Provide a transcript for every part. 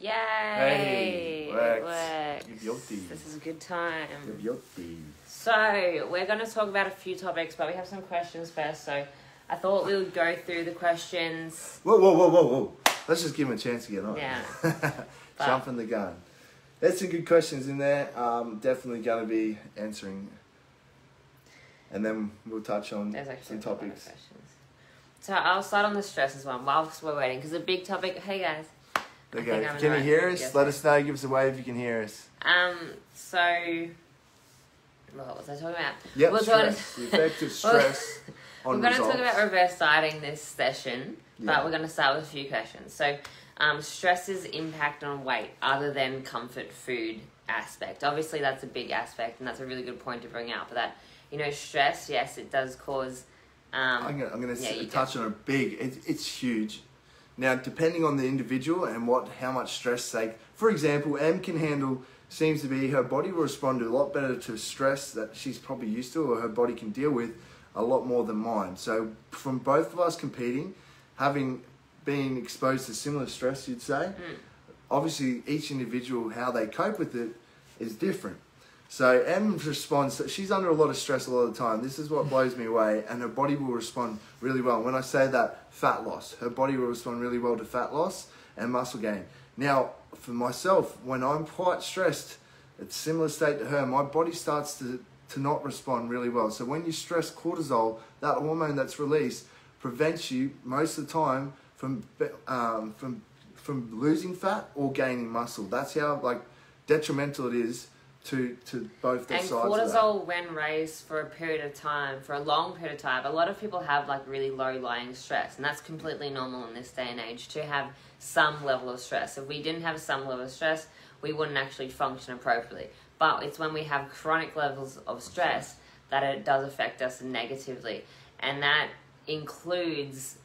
Yay! Hey, Works. Kingbodies. This is a good time. Kingbodies. So, we're going to talk about a few topics, but we have some questions first. So, I thought we would go through the questions. Whoa. Let's just give him a chance to get on. Yeah. Jumping the gun. There's some good questions in there. Definitely going to be answering. And then we'll touch on some topics. Questions. So, I'll start on the stresses one whilst we're waiting, because a big topic. Hey, guys. Okay, can you hear us? Let us know. Give us a wave if you can hear us. So, what was I talking about? Yep, stress. The effect of stress on We're going to results. talk about reverse dieting this session, but we're going to start with a few questions. So, stress's impact on weight other than comfort food aspect. Obviously, that's a big aspect, and that's a really good point to bring out. But that, stress, yes, it does cause... I'm going to touch on a big... It's huge. Now, depending on the individual and how much stress they... For example, Em seems to be, her body will respond a lot better to stress that she's probably used to or her body can deal with a lot more than mine. So from both of us competing, having been exposed to similar stress, you'd say, obviously each individual, how they cope with it is different. So Em responds, she's under a lot of stress a lot of the time. This is what blows me away, and her body will respond really well. When I say that, fat loss, her body will respond really well to fat loss and muscle gain. Now, for myself, when I'm quite stressed, it's a similar state to her, my body starts to not respond really well. So when you stress, cortisol, that hormone that's released, prevents you most of the time from losing fat or gaining muscle. That's how detrimental it is to both the sides. And cortisol, when raised for a period of time, for a long period of time, a lot of people have really low-lying stress, and that's completely normal in this day and age to have some level of stress. If we didn't have some level of stress, we wouldn't actually function appropriately. But it's when we have chronic levels of stress that it does affect us negatively, and that includes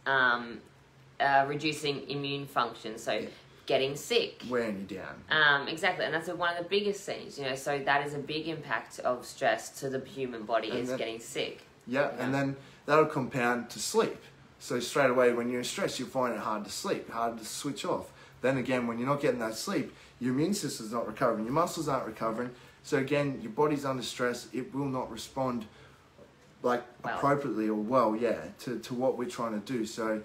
reducing immune function. So. Yeah. Getting sick. Wearing you down. Exactly, and that's one of the biggest things, so that is a big impact of stress to the human body, getting sick. Yeah, and then that'll compound to sleep. So straight away when you're stressed, you'll find it hard to sleep, hard to switch off. Then again, when you're not getting that sleep, your immune system's not recovering, your muscles aren't recovering. So again, your body's under stress, it will not respond appropriately or to what we're trying to do. So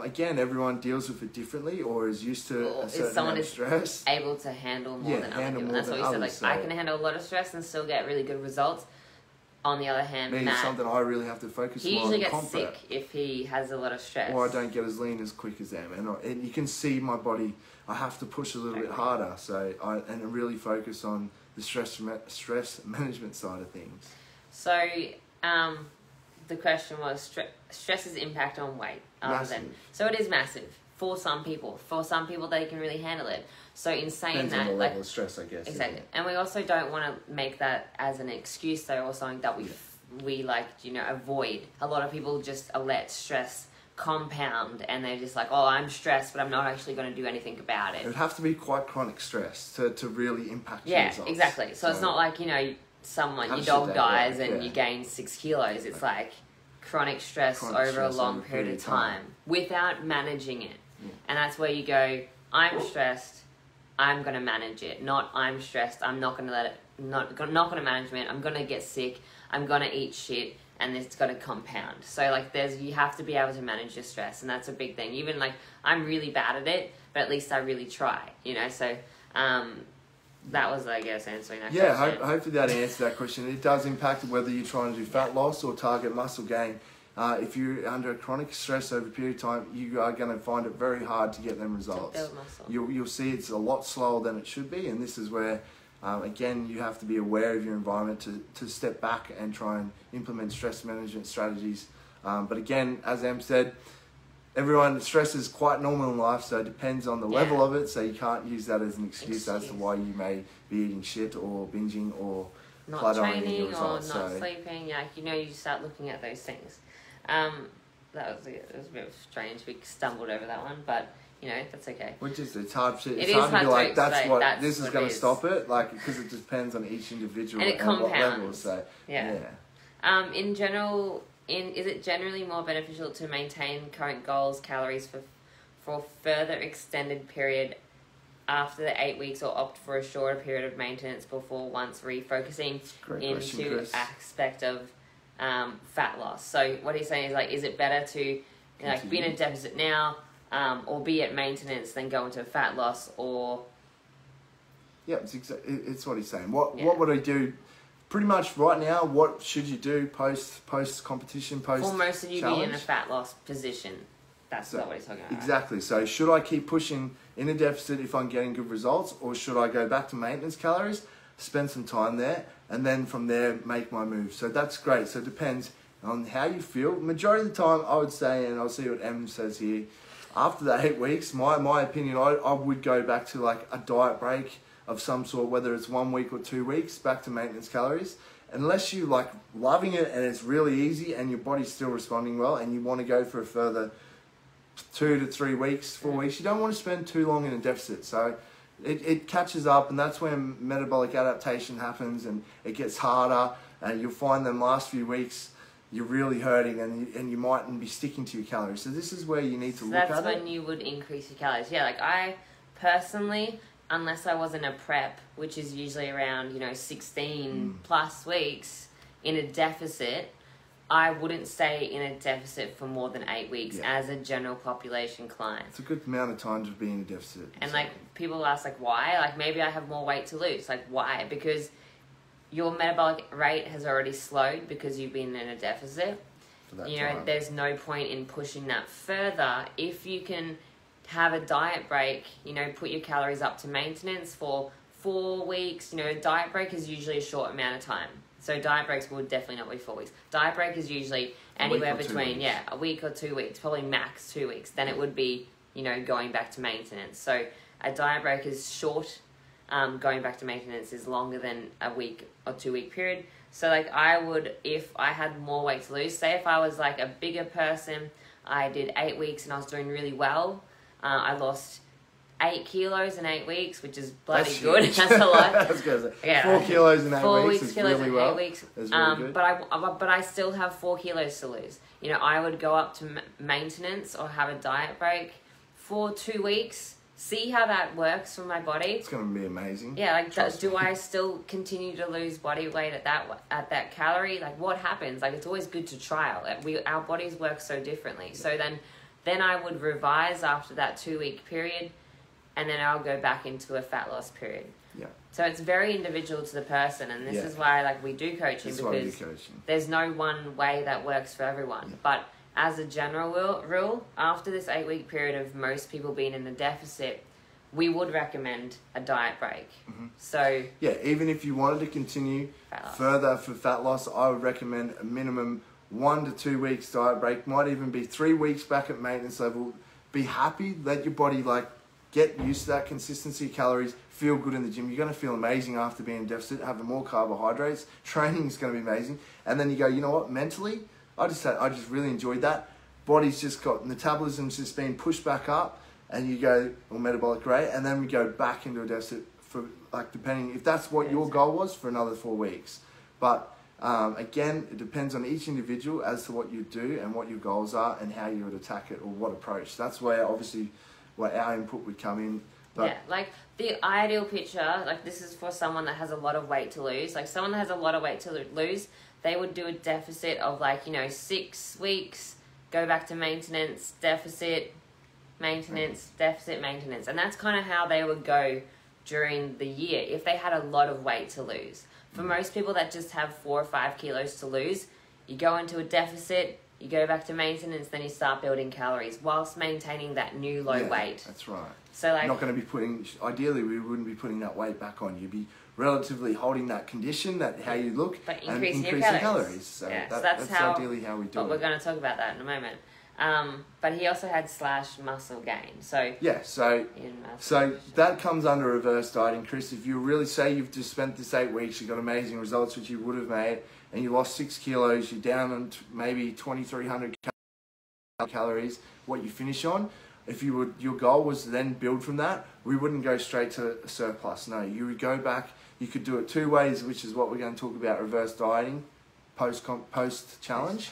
again, everyone deals with it differently or is used to a certain amount of stress. Able to handle more than other people. That's what you said. I can handle a lot of stress and still get really good results. On the other hand, Matt, something I really have to focus on. He usually gets sick if he has a lot of stress. Or I don't get as lean as quick as them. And you can see my body, I have to push a little bit harder. So I really focus on the stress management side of things. So the question was stress's impact on weight. So it is massive for some people. For some people, they can really handle it. So in saying Depends on the level of stress, I guess. Exactly. And we also don't want to make that as an excuse, though, or something that we avoid. A lot of people just let stress compound, and they're just like, oh, I'm stressed, but I'm not actually going to do anything about it. It would have to be quite chronic stress to really impact your results. Yeah, exactly. So it's not like, your dog dies and you gain 6 kilos. It's chronic stress over a long period of time without managing it. Yeah. And that's where you go, I'm stressed, I'm going to manage it. Not I'm stressed, I'm not going to let it, not going to manage it, I'm going to get sick, I'm going to eat shit, and it's going to compound. So you have to be able to manage your stress, and that's a big thing. Even I'm really bad at it, but at least I really try, so that was, I guess, answering that question. Yeah, hopefully that answered that question. It does impact whether you're trying to do fat loss or target muscle gain. If you're under chronic stress over a period of time, you are going to find it very hard to get them results. To build muscle. You'll see it's a lot slower than it should be, and this is where, again, you have to be aware of your environment to step back and try and implement stress management strategies. But again, as Em said, stress is quite normal in life, so it depends on the level of it, so you can't use that as an excuse as to why you may be eating shit or binging or not training or not sleeping. You start looking at those things. It was a bit strange. We stumbled over that one, but that's okay. It's hard to be like, this is going to stop it, because it depends on each individual and what level. So in general. Is it generally more beneficial to maintain current goals, calories for further extended period after the 8 weeks or opt for a shorter period of maintenance before once refocusing into aspect of fat loss? So what he's saying is like, is it better to like be in a deficit now or be at maintenance than go into fat loss? Or yeah, it's what he's saying. What would I do? Pretty much right now, what should you do post competition, post for most of you challenge? being in a fat loss position? That's not what he's talking about. Exactly. Right? So should I keep pushing in a deficit if I'm getting good results, or should I go back to maintenance calories, spend some time there, and then from there make my move? So that's great. So it depends on how you feel. Majority of the time, I would say, and I'll see what Em says here, after the 8 weeks, my opinion, I would go back to like a diet break of some sort, whether it's 1 week or 2 weeks, back to maintenance calories. Unless you like loving it and it's really easy and your body's still responding well and you want to go for a further 2 to 3 weeks, 4 weeks, you don't want to spend too long in a deficit. So it catches up, and that's when metabolic adaptation happens and it gets harder, and you'll find them last few weeks you're really hurting and you mightn't be sticking to your calories. So this is where you need to look at it. That's when you would increase your calories. Yeah, like I personally, unless I was in a prep, which is usually around, 16 plus weeks in a deficit, I wouldn't stay in a deficit for more than 8 weeks as a general population client. It's a good amount of time to be in a deficit. And like people ask like why? Like maybe I have more weight to lose. Like why? Because your metabolic rate has already slowed because you've been in a deficit. There's no point in pushing that further. If you can have a diet break, put your calories up to maintenance for 4 weeks. Diet break is usually a short amount of time. So diet breaks will definitely not be 4 weeks. Diet break is usually anywhere between, a week or 2 weeks, probably max 2 weeks. Then it would be, going back to maintenance. So a diet break is short. Going back to maintenance is longer than a week or 2 week period. So like I would, if I had more weight to lose, say if I was like a bigger person, I did 8 weeks and I was doing really well. I lost 8 kilos in 8 weeks, which is bloody good. That's a lot. I was going to say, 4 kilos in 8 weeks is really well. 8 weeks. That's really good. But I still have 4 kilos to lose. I would go up to maintenance or have a diet break for 2 weeks. See how that works for my body. It's going to be amazing. Yeah, like do I still continue to lose body weight at that calorie? Like what happens? Like it's always good to trial. Our bodies work so differently. So then I would revise after that 2 week period, and then I'll go back into a fat loss period. Yeah. So it's very individual to the person, and this is why we do coaching, because there's no one way that works for everyone. Yeah. But as a general rule, after this 8 week period of most people being in a deficit, we would recommend a diet break. Mm-hmm. So even if you wanted to continue further for fat loss, I would recommend a minimum 1 to 2 weeks diet break. Might even be 3 weeks back at maintenance level. Be happy, let your body get used to that consistency of calories, feel good in the gym. You're going to feel amazing after being in deficit, having more carbohydrates. Training is going to be amazing. And then you go, you know what, mentally, I just really enjoyed that. Body's just got, metabolism's just been pushed back up, and you go, or metabolic rate, and then we go back into a deficit for, depending, if that's what your goal was, for another 4 weeks. But again, it depends on each individual as to what you do and what your goals are and how you would attack it or what approach. That's where obviously what our input would come in. But the ideal picture, this is for someone that has a lot of weight to lose. Someone that has a lot of weight to lose, they would do a deficit of 6 weeks, go back to maintenance, deficit, maintenance, deficit, maintenance. And that's kind of how they would go during the year if they had a lot of weight to lose. For most people that just have 4 or 5 kilos to lose, you go into a deficit, you go back to maintenance, then you start building calories whilst maintaining that new low weight. That's right. So you're not going to be ideally we wouldn't be putting that weight back on. You'd be relatively holding that condition, that how you look, but and increasing calories. So, so that's ideally how we do it. But we're going to talk about that in a moment. But he also had / muscle gain. So so that comes under reverse dieting, Chris. If you really say you've just spent this 8 weeks, you got amazing results, which you would have made, and you lost 6 kilos, you're down on maybe 2,300 calories. What you finish on, if your goal was to then build from that, we wouldn't go straight to a surplus. No, you would go back. You could do it 2 ways, which is what we're going to talk about. Reverse dieting, post challenge.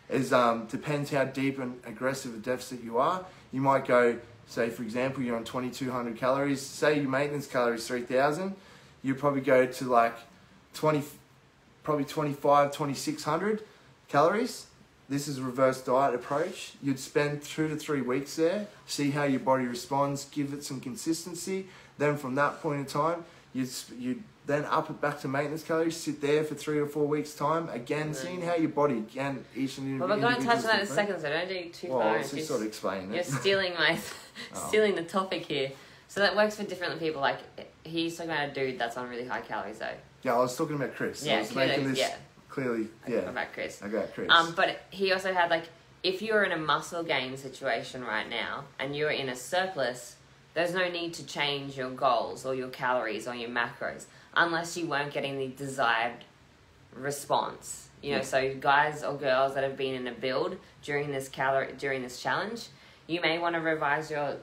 Depends how deep and aggressive a deficit you are. You might go say for example you're on 2200 calories, say your maintenance calories 3000, you probably go to like 2600 calories. This is a reverse diet approach. You'd spend 2 to 3 weeks there, see how your body responds, give it some consistency. Then from that point in time, you'd then up it back to maintenance calories, sit there for 3 or 4 weeks time, again, seeing how your body, again, each and well, we're going to touch on that in a second, so don't do too far. Well, I was just sort of explaining it. You're stealing stealing the topic here. So that works for different people. Like, he's talking about a dude that's on really high calories, though. Yeah, I was talking about Chris. Yeah, I was making this clearly, about Chris. About Chris. But he also had, like, if you're in a muscle gain situation right now and you're in a surplus, there's no need to change your goals or your calories or your macros unless you weren't getting the desired response. You know, so guys or girls that have been in a build during this challenge, you may want to revise your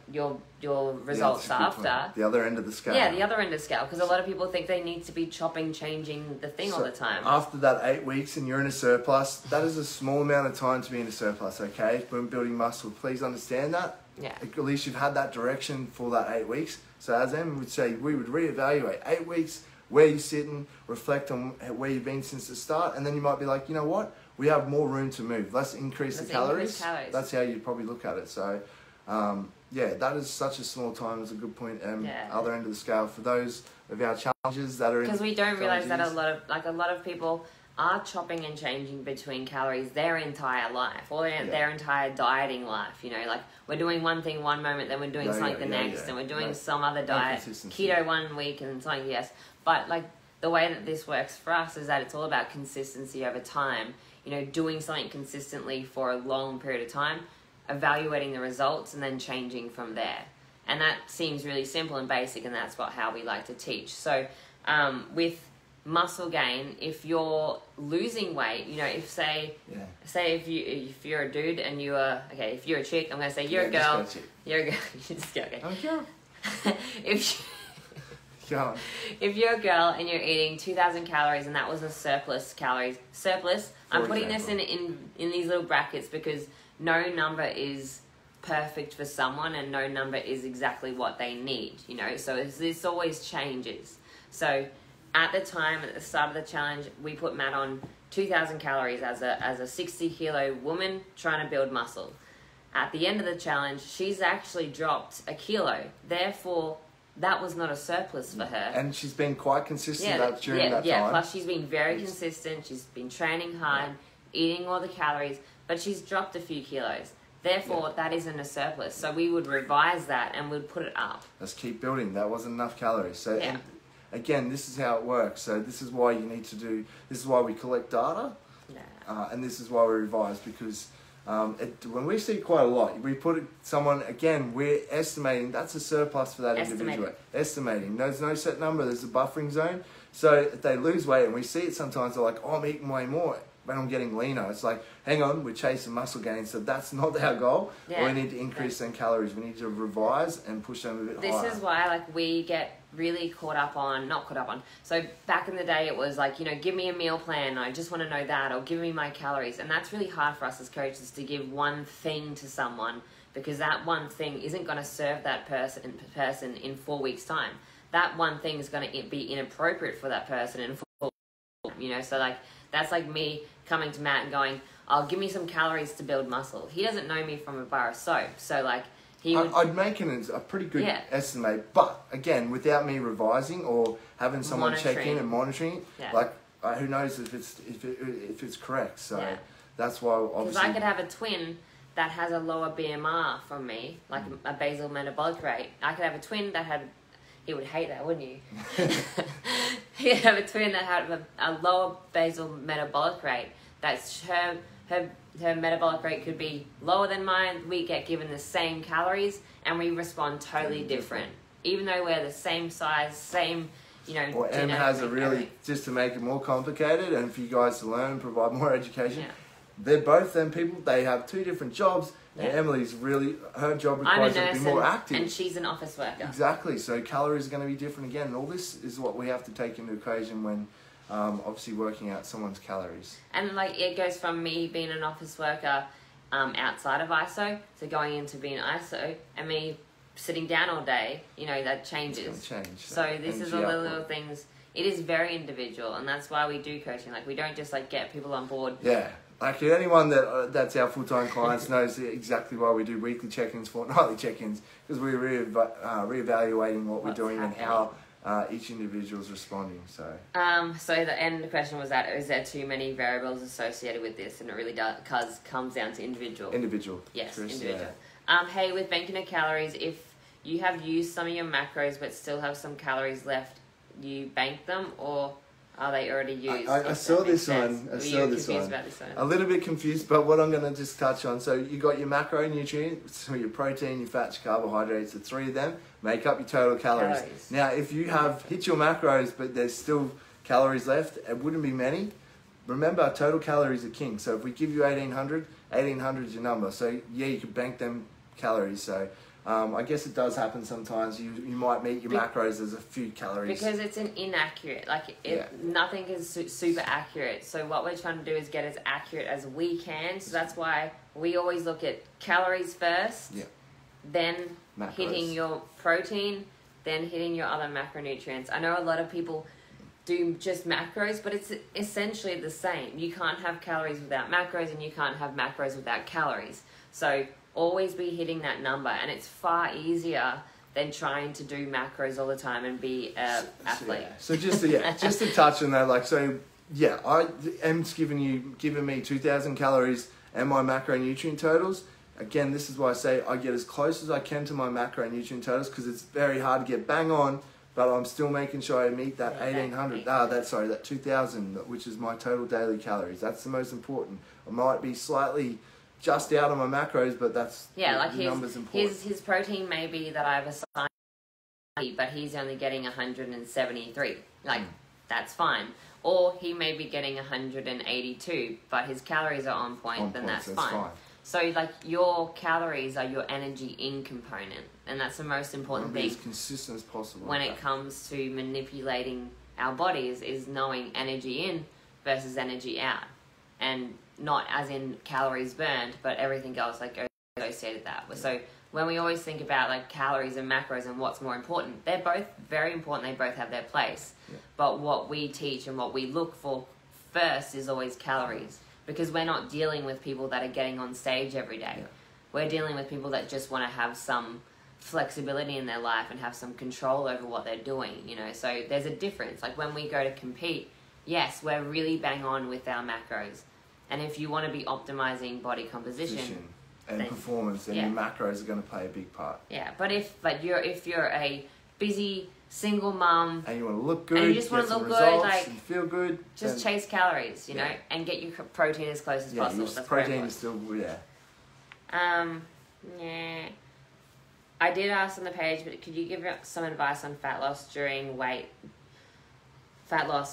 results after. The other end of the scale. Yeah, the other end of the scale. Because a lot of people think they need to be changing the thing all the time. After that 8 weeks and you're in a surplus, that is a small amount of time to be in a surplus, okay? When building muscle, please understand that. Yeah. At least you've had that direction for that 8 weeks. So as Em would say, we would reevaluate 8 weeks, where you're sitting, reflect on where you've been since the start, and then you might be like, you know what? We have more room to move. Let's increase the calories. That's how you'd probably look at it. So, that is such a small time. It's a good point. Other end of the scale for those of our challenges that are in. Because we don't realize that a lot of people are chopping and changing between calories their entire life or their entire dieting life. You know, like we're doing one thing one moment, then we're doing something the next, and we're doing some other diet, keto 1 week and something But like the way that this works for us is that it's all about consistency over time. You know, doing something consistently for a long period of time, evaluating the results, and then changing from there. And that seems really simple and basic, and that's how we like to teach. So with muscle gain, if you're losing weight, you know, if you're a dude and you are, if you're a chick, I'm going to say you're a girl. You're a girl. You just go, okay. I'm a girl. If you're a girl and you're eating 2,000 calories and that was a surplus calories, I'm putting this in these little brackets because no number is perfect for someone and no number is exactly what they need, you know, so this always changes. So at the start of the challenge, we put Matt on 2,000 calories as a 60 kilo woman trying to build muscle. At the end of the challenge, she's actually dropped a kilo. Therefore, that was not a surplus for her. And she's been quite consistent during that time. Yeah, plus she's been very consistent. She's been training hard, eating all the calories, but she's dropped a few kilos. Therefore, that isn't a surplus. So we would revise that and we'd put it up. Let's keep building. That wasn't enough calories. So and again, this is how it works. So this is why this is why we collect data. And this is why we revise, because when we see quite a lot, we put someone, again, we're estimating that's a surplus for that individual. Estimating. There's no set number, there's a buffering zone. So if they lose weight, and we see it sometimes, they're like, oh, I'm eating way more, but I'm getting leaner. It's like, hang on, we're chasing muscle gain, so that's not our goal. We need to increase them calories. We need to revise and push them a bit higher. This is why we get really not caught up on. So back in the day, it was like, you know, give me a meal plan. I just want to know that, or give me my calories. And that's really hard for us as coaches to give one thing to someone, because that one thing isn't going to serve that person in 4 weeks' time. That one thing is going to be inappropriate for that person in 4 weeks, you know. So like that's like me coming to Matt and going, "Oh, give me some calories to build muscle." He doesn't know me from a bar of soap, so like. I'd make a pretty good estimate, but again, without me revising or having someone check in and monitoring, who knows if it's correct. So that's why obviously. Because I could have a twin that has a lower BMR from me, like a basal metabolic rate. I could have a twin that had. He would hate that, wouldn't you? He'd have a twin that had a lower basal metabolic rate. That's her metabolic rate could be lower than mine. We get given the same calories and we respond totally different. Even though we're the same size, same, you know. Well, Em has a really, just to make it more complicated and for you guys to learn and provide more education, they're both them people, they have two different jobs. And Emily's really, her job requires her to be more active. And she's an office worker. Exactly, so calories are going to be different again. And all this is what we have to take into equation when obviously working out someone's calories. And like it goes from me being an office worker outside of ISO to going into being ISO, and me sitting down all day, you know, that changes. It's going to change. So this is all the little things. It is very individual, and that's why we do coaching. Like, we don't just like get people on board. Yeah. Like, anyone that's our full-time clients knows exactly why we do weekly check-ins, fortnightly check-ins, because we're reevaluating what we're doing and how each individual is responding. So the end question was that, is there too many variables associated with this? And it really comes down to individual. Yes, Chris, individual. Yeah. Hey, with banking of calories, if you have used some of your macros but still have some calories left, you bank them, or are they already used? I saw this one. A little bit confused, but what I'm going to just touch on. So you got your macronutrients, so your protein, your fats, your carbohydrates. The three of them make up your total calories. Now, if you have hit your macros, but there's still calories left, it wouldn't be many. Remember, total calories are king. So if we give you 1800 is your number. So yeah, you could bank them calories. So I guess it does happen sometimes. You might meet your macros as a few calories. Because it's an inaccurate, nothing is super accurate. So what we're trying to do is get as accurate as we can. So that's why we always look at calories first, then macros. Hitting your protein, then hitting your other macronutrients. I know a lot of people do just macros, but it's essentially the same. You can't have calories without macros, and you can't have macros without calories. So always be hitting that number, and it's far easier than trying to do macros all the time and be an athlete. So just to touch on that, Em's giving me 2,000 calories and my macronutrient totals. Again, this is why I say I get as close as I can to my macronutrient totals, because it's very hard to get bang on, but I'm still making sure I meet that 1,800. That 2,000, which is my total daily calories. That's the most important. I might be slightly just out on my macros, but that's the numbers important. His protein may be that I've assigned, but he's only getting 173. That's fine. Or he may be getting 182, but his calories are on point, then that's fine. So your calories are your energy in component, and that's the most important thing. Be as consistent as possible when it comes to manipulating our bodies, is knowing energy in versus energy out, and not as in calories burned, but everything else associated that. So when we always think about calories and macros and what's more important, they're both very important. They both have their place. Yeah. But what we teach and what we look for first is always calories, because we're not dealing with people that are getting on stage every day. Yeah. We're dealing with people that just want to have some flexibility in their life and have some control over what they're doing, you know. So there's a difference. When we go to compete, yes, we're really bang on with our macros. And if you want to be optimizing body composition and performance, then your macros are going to play a big part. Yeah, but if you're a busy single mom and you want to look good, and you just want to look good, and feel good, just chase calories, you know, and get your protein as close as possible. That's protein is still I did ask on the page, but could you give some advice on fat loss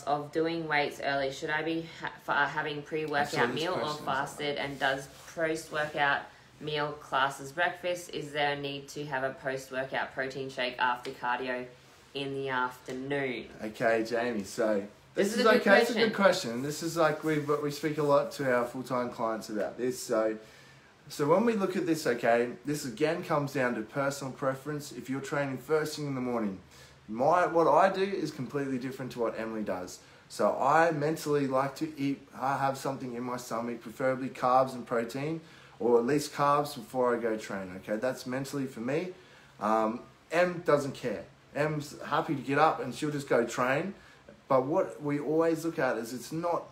of doing weights early? Should I be having pre-workout meal or fasted? And does post-workout meal class as breakfast? Is there a need to have a post-workout protein shake after cardio in the afternoon? Okay, Jamie. So this is okay. It's a good question. This is we speak a lot to our full-time clients about this. So when we look at this, this again comes down to personal preference. If you're training first thing in the morning, what I do is completely different to what Emily does. So I mentally like to eat, have something in my stomach, preferably carbs and protein, or at least carbs before I go train. Okay, that's mentally for me. Em doesn't care. Em's happy to get up and she'll just go train. But what we always look at is it's not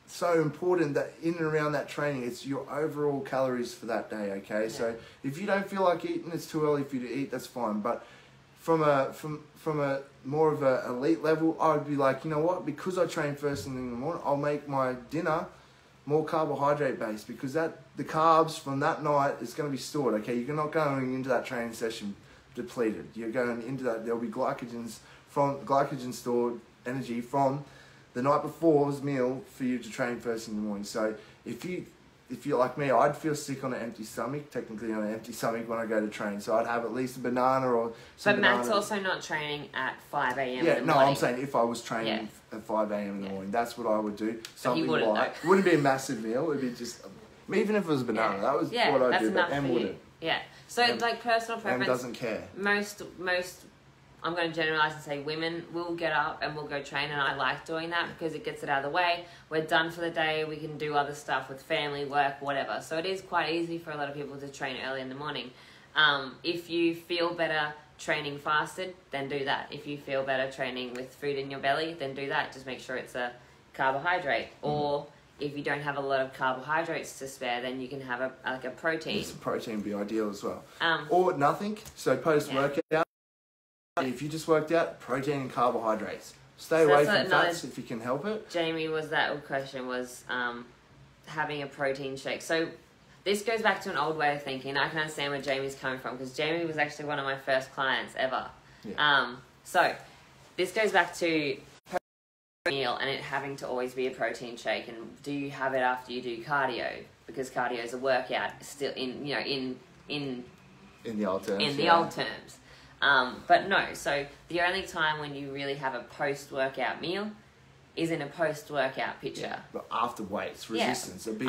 so important that in and around that training, it's your overall calories for that day. Okay, so if you don't feel like eating, it's too early for you to eat. That's fine. But from a more of a elite level, I would be like, you know what? Because I train first thing in the morning, I'll make my dinner more carbohydrate based, because the carbs from that night is going to be stored. Okay, you're not going into that training session depleted. You're going into that. There'll be glycogen stored energy from the night before's meal for you to train first in the morning. So if you're like me, I'd feel sick on an empty stomach, technically on an empty stomach when I go to train. So I'd have at least a banana or some bananas. Matt's also not training at 5 a.m. in the morning. I'm saying if I was training at 5 a.m. in the morning, that's what I would do. Something light. It wouldn't be a massive meal. It'd be just, even if it was a banana, that was what I'd do, but Em wouldn't. Yeah. So like personal preference. Doesn't care. Most, I'm going to generalize and say women will get up and will go train, and I like doing that because it gets it out of the way. We're done for the day. We can do other stuff with family, work, whatever. So it is quite easy for a lot of people to train early in the morning. If you feel better training fasted, then do that. If you feel better training with food in your belly, then do that. Just make sure it's a carbohydrate. Or if you don't have a lot of carbohydrates to spare, then you can have a protein. Yes, protein would be ideal as well. Or nothing. So post-workout, if you just worked out, protein and carbohydrates. Stay away from fats if you can help it. Jamie, that question was having a protein shake. So this goes back to an old way of thinking. I can understand where Jamie's coming from because Jamie was actually one of my first clients ever. Yeah. So this goes back to meal and it having to always be a protein shake. And do you have it after you do cardio? Because cardio is a workout still in the old terms. But no, so the only time when you really have a post-workout meal is in a post-workout picture. Yeah, but after weights, resistance, a big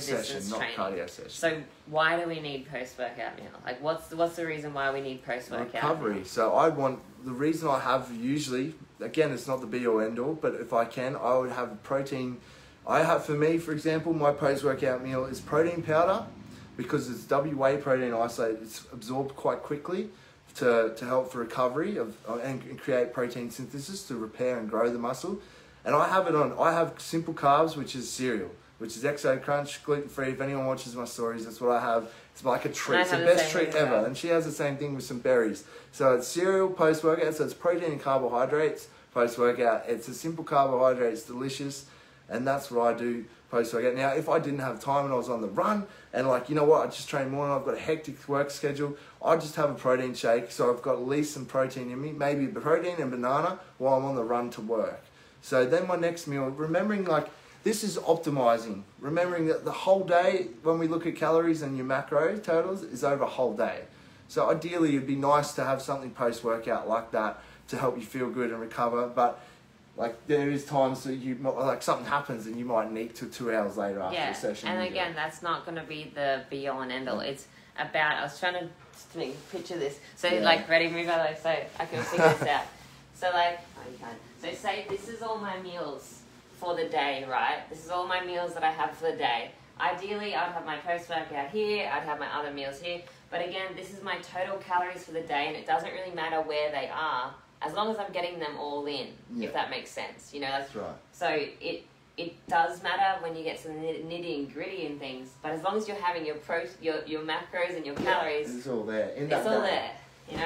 session, not cardio session. So why do we need post-workout meal? Like what's the reason why we need post-workout recovery. meal? So the reason I have usually, again, it's not the be-all end-all, but if I can, I would have protein. For me, for example, my post-workout meal is protein powder because it's whey protein isolate. It's absorbed quite quickly to help for recovery and create protein synthesis to repair and grow the muscle. And I have simple carbs, which is cereal, which is XO Crunch, gluten-free. If anyone watches my stories, that's what I have. It's like a treat. It's the best treat ever. And she has the same thing with some berries. So it's cereal post-workout, so it's protein and carbohydrates post-workout. It's a simple carbohydrate, it's delicious, and that's what I do post-workout. Now, if I didn't have time and I was on the run, and I just train more and I've got a hectic work schedule, I just have a protein shake, so I've got at least some protein in me, maybe protein and banana while I'm on the run to work. So then my next meal, remembering this is optimizing, remembering that the whole day, when we look at calories and your macro totals, is over a whole day. So ideally, it'd be nice to have something post-workout like that to help you feel good and recover, but there is times that something happens and you might need to 2 hours later after the session. And again, that's not going to be the be-all and end-all. It's about, I was trying to picture this. So ready, move out of the way so I can figure this out. So you can't. So say this is all my meals for the day, right? This is all my meals that I have for the day. Ideally, I'd have my post-workout here, I'd have my other meals here. But again, this is my total calories for the day, and it doesn't really matter where they are, as long as I'm getting them all in, if that makes sense. That's right. So it does matter when you get to the nitty and gritty and things, but as long as you're having your macros and your calories, it's all there. It's all there.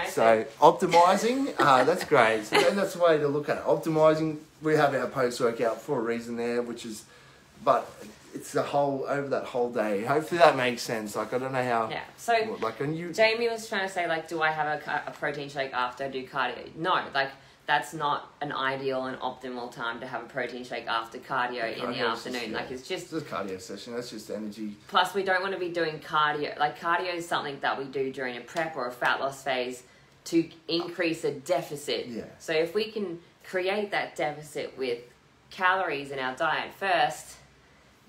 So optimizing, that's great. So then that's the way to look at it. Optimizing, we have our post-workout for a reason there, but it's over that whole day. Hopefully that makes sense. I don't know how. Yeah. So Jamie was trying to say do I have a protein shake after I do cardio? No, that's not an ideal and optimal time to have a protein shake after cardio in the afternoon. It's just a cardio session. That's just energy. Plus, we don't want to be doing cardio. Cardio is something that we do during a prep or a fat loss phase to increase a deficit. Yeah. So if we can create that deficit with calories in our diet first,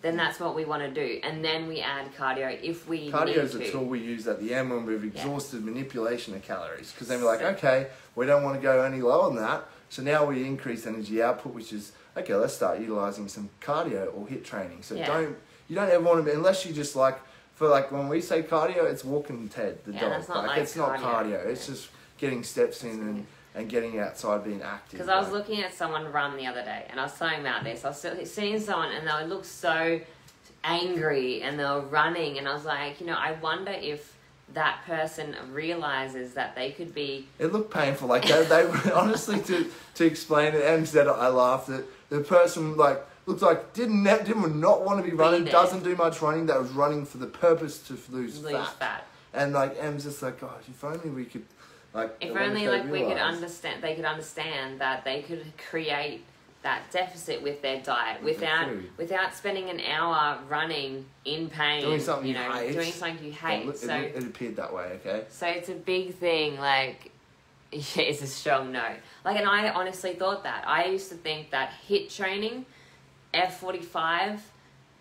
then that's what we want to do. And then we add cardio if we need to. Cardio is a tool we use at the end when we've exhausted manipulation of calories. Because then we're okay, we don't want to go any lower than that. So now we increase energy output, which is, okay, let's start utilizing some cardio or HIIT training. So you don't ever want to be, unless you just when we say cardio, it's walking Ted, the dog. It's not cardio. It's just getting steps in and getting outside, being active. Because I was looking at someone run the other day, and I was telling about this. I was seeing someone, and they would look so angry, and they were running, and I was I wonder if that person realizes that they could be... It looked painful. They honestly, to explain it, and said I laughed at the person, looks like did not want to be running, doesn't do much running, that was running for the purpose to lose fat. And Em's just gosh, if only we could... if only they could understand that they could create that deficit with their diet without spending an hour running in pain, doing something you hate. It appeared that way, okay? So it's a big thing. It's a strong no. And I honestly thought that. I used to think that HIIT training, F45,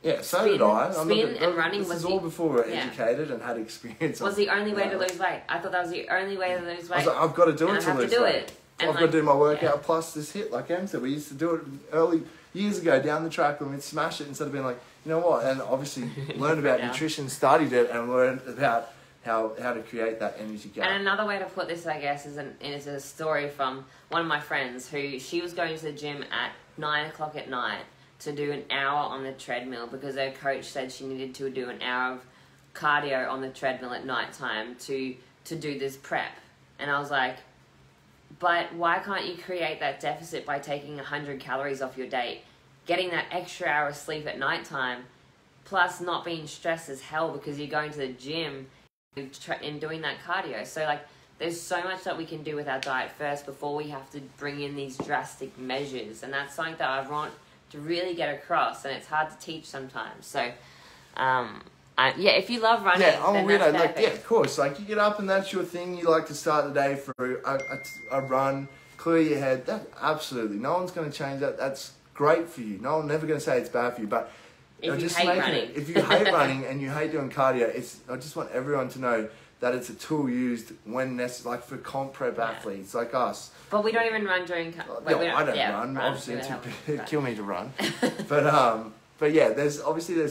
Yeah, so did I. Spin and running was all before we were educated and had experience. Was the only way to lose weight. I thought that was the only way to lose weight. I was like, I've got to do it to lose weight. I've got to do my workout plus this hit, like Em said. We used to do it years ago down the track when we'd smash it instead of being like, you know what, and obviously learned about nutrition, studied it, and learned about how to create that energy gap. And another way to put this, I guess, is a story from one of my friends who she was going to the gym at 9 o'clock at night to do an hour on the treadmill because her coach said she needed to do an hour of cardio on the treadmill at night time to do this prep. And I was like, but why can't you create that deficit by taking 100 calories off your day, getting that extra hour of sleep at night time, plus not being stressed as hell because you're going to the gym and doing that cardio? So like, there's so much that we can do with our diet first before we have to bring in these drastic measures. And that's something that I want to really get across, and it's hard to teach sometimes. So, if you love running, then that's perfect. Of course. Like, you get up and that's your thing. You like to start the day for a run, clear your head. That absolutely, no one's going to change that. That's great for you. No one's never going to say it's bad for you. But if you hate running, if you hate running and you hate doing cardio, I just want everyone to know that it's a tool used when necessary, like for comp prep athletes like us. But we don't even run during... I don't run. Obviously, it's kill me to run. But yeah, there's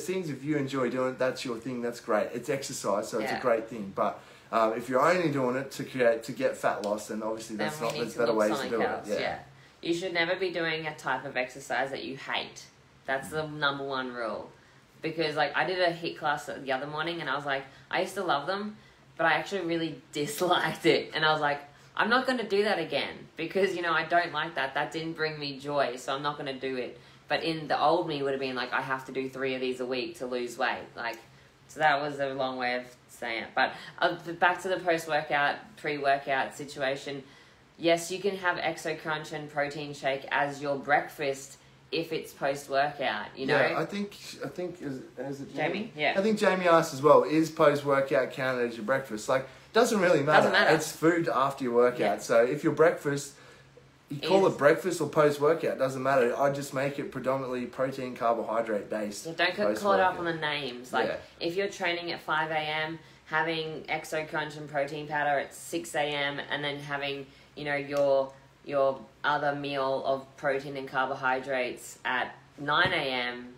things, if you enjoy doing it, that's your thing, that's great. It's exercise, so it's a great thing. But if you're only doing it to get fat loss, then obviously there's better ways to do it. Yeah. You should never be doing a type of exercise that you hate. That's the number one rule. Because like I did a HIIT class the other morning and I was like, I used to love them, but I actually really disliked it. And I was like, I'm not going to do that again because, I don't like that. That didn't bring me joy, so I'm not going to do it. But in the old me would have been like, I have to do 3 of these a week to lose weight. So that was a long way of saying it. But back to the post-workout, pre-workout situation. Yes, you can have Exo Crunch and protein shake as your breakfast if it's post-workout, Yeah, I think is it Jamie? Yeah. I think Jamie asked as well, is post-workout counted as your breakfast? Doesn't really matter. Doesn't matter. It's food after your workout. Yeah. So if your breakfast, you call it breakfast or post-workout, doesn't matter. I just make it predominantly protein, carbohydrate based. Yeah, don't call it up on the names. If you're training at 5 a.m., having Exo Crunch and protein powder at 6 a.m. and then having, your other meal of protein and carbohydrates at 9 a.m.,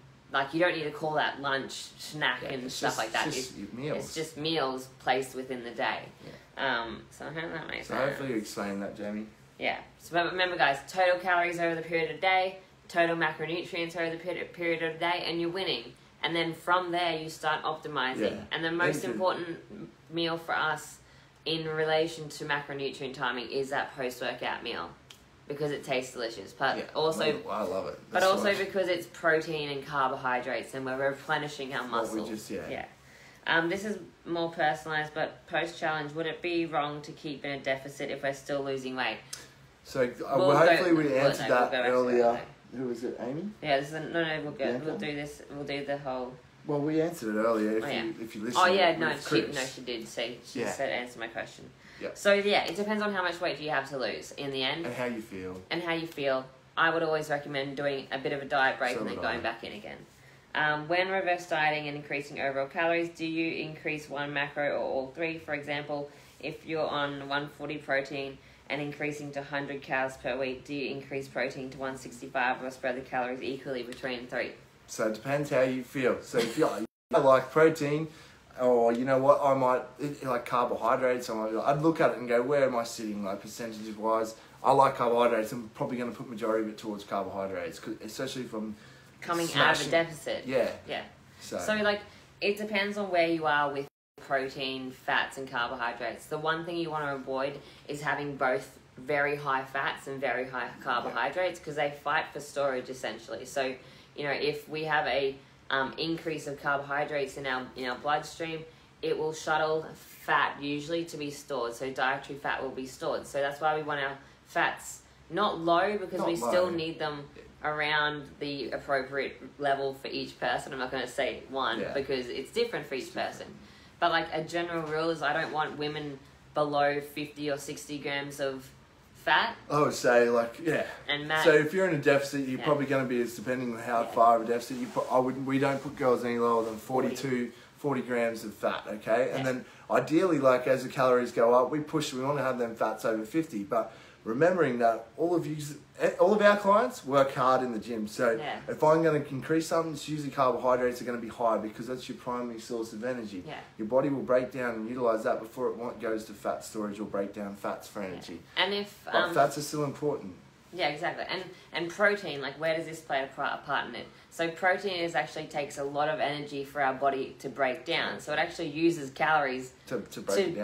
you don't need to call that lunch, snack, and stuff like that. It's just meals placed within the day. Yeah. So I hope that makes sense. So hopefully you explain that, Jamie. Yeah. So remember, guys, total calories over the period of the day, total macronutrients over the period of the day, and you're winning. And then from there, you start optimizing. Yeah. And the most important meal for us in relation to macronutrient timing is that post-workout meal. Because it tastes delicious, but also I love it. But also because it's protein and carbohydrates, and we're replenishing our muscles. This is more personalized, but post-challenge, would it be wrong to keep in a deficit if we're still losing weight? So hopefully we answered that earlier. Who was it, Amy? Yeah, we'll go. We'll do this. We'll do the whole. Well, we answered it earlier. If you listen. Oh yeah, she did. She said answer my question. Yep. So it depends on how much weight do you have to lose in the end. And how you feel. I would always recommend doing a bit of a diet break and then going back in again. When reverse dieting and increasing overall calories, do you increase one macro or all 3? For example, if you're on 140 protein and increasing to 100 calories per week, do you increase protein to 165 or spread the calories equally between 3? So it depends how you feel. So if you like protein, or you know what, I might like carbohydrates. I'd look at it and go, where am I sitting, percentages wise? I like carbohydrates. I'm probably going to put majority of it towards carbohydrates, especially from coming out of a deficit. Yeah. So it depends on where you are with protein, fats, and carbohydrates. The one thing you want to avoid is having both very high fats and very high carbohydrates because they fight for storage essentially. So if we have a increase of carbohydrates in our bloodstream, it will shuttle fat usually to be stored. So dietary fat will be stored. So that's why we want our fats not low because we still need them around the appropriate level for each person. I'm not going to say one because it's different for each person. But a general rule is I don't want women below 50 or 60 grams of fat. I would say, like, yeah. And Matt, so if you're in a deficit, you're probably going to be, depending on how far of a deficit, we don't put girls any lower than 40 grams of fat, okay? And then ideally, like, as the calories go up, we want to have them fats over 50, but remembering that all of our clients work hard in the gym. So if I'm going to increase something, it's usually carbohydrates are going to be high because that's your primary source of energy. Yeah. Your body will break down and utilize that before it goes to fat storage or break down fats for energy. And if but fats are still important. Yeah, exactly. And protein, like, where does this play a part in it? So protein takes a lot of energy for our body to break down. So it actually uses calories to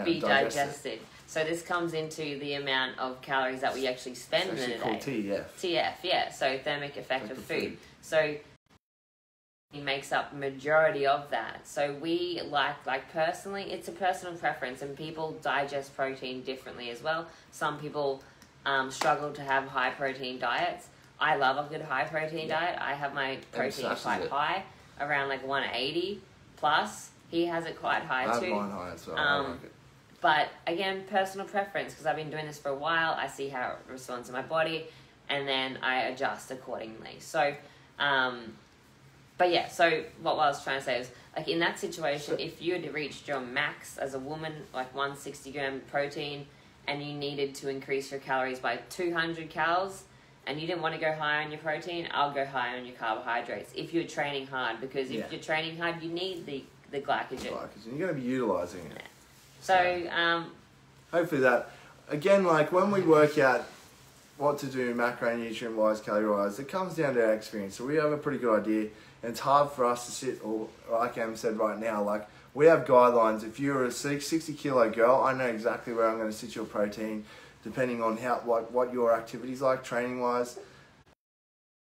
be digested. So this comes into the amount of calories that we actually spend in a day. Called TEF. TEF, yeah. So thermic effect of food. So it makes up majority of that. So we like personally, it's a personal preference, and people digest protein differently as well. Some people struggle to have high protein diets. I love a good high protein diet. I have my protein quite high, around like 180 plus. He has it quite high too. I have mine high as well. I like it. But again, personal preference, because I've been doing this for a while. I see how it responds to my body, and then I adjust accordingly. So, but yeah, so what I was trying to say is, like, in that situation, if you had reached your max as a woman, like 160 gram protein, and you needed to increase your calories by 200 calories, and you didn't want to go high on your protein, I'll go high on your carbohydrates if you're training hard, because if you're training hard, you need the glycogen. You're going to be utilising it. Yeah. So, hopefully that, again, like when we work out what to do macronutrient-wise, calorie-wise, it comes down to our experience. So we have a pretty good idea, and it's hard for us to sit, or like Em said right now, like we have guidelines. If you're a 60 kilo girl, I know exactly where I'm going to sit your protein, depending on what your activity's like, training-wise,